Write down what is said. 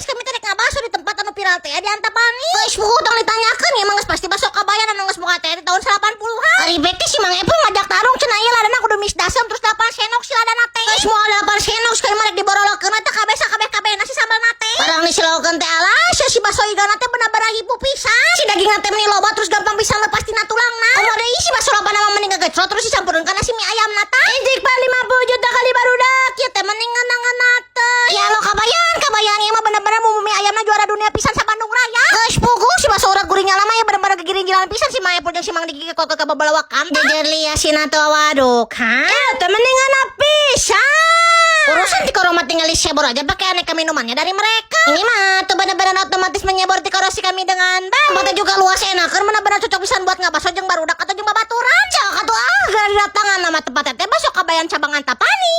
geus kami teh ngabaso di tempat anu viral teh di Antapani. Geus puguh tong ditanyakeun ya mah pasti baso kabayan anu geus boga teh di tahun 80-an. Ari bek teh si Mang Epul ngajak tarung cenah ieu ladana kudu mis dasem terus 8 senok si ladana teh. Geus moal 8 senok sekali mah diborolokeun teh kabeh si sambal nate. Barang disilaokeun teh alas si baso igana teh bener-bener hipu pisan. Si daging teh meni loba terus gampang pisan lepas tina tulangna. Umur deui si baso loba nama mending gagecrot terus dicampurkeun kana si mie ayam nata. Injik pa 50 juta kali barudak kieu teh mending ngeunang teh. Ya lo kabayan ieu mah bener-bener mu mie ayamna juara dunia pisan sa Bandung Raya. Geus puguh si baso urat guringnya lama ya bener-bener gegiring-giringan pisan si Mang Epul jeung si Mang Diki kok ke babalawakam. Jejer liasina teh waduk, ha? Teh mendingan pisan. Urusan di koro mah tinggal disebor aja pakai aneka minumannya dari mereka. Ini mah tuh benar-benar otomatis menyebor di korosi kami dengan tempatnya juga luas enak kan benar-benar cocok pisan buat ngabaso jeung barudak atau jeung babaturan. Cak atuh gara datangan nama tempatnya teh baso kabayan cabang Antapani.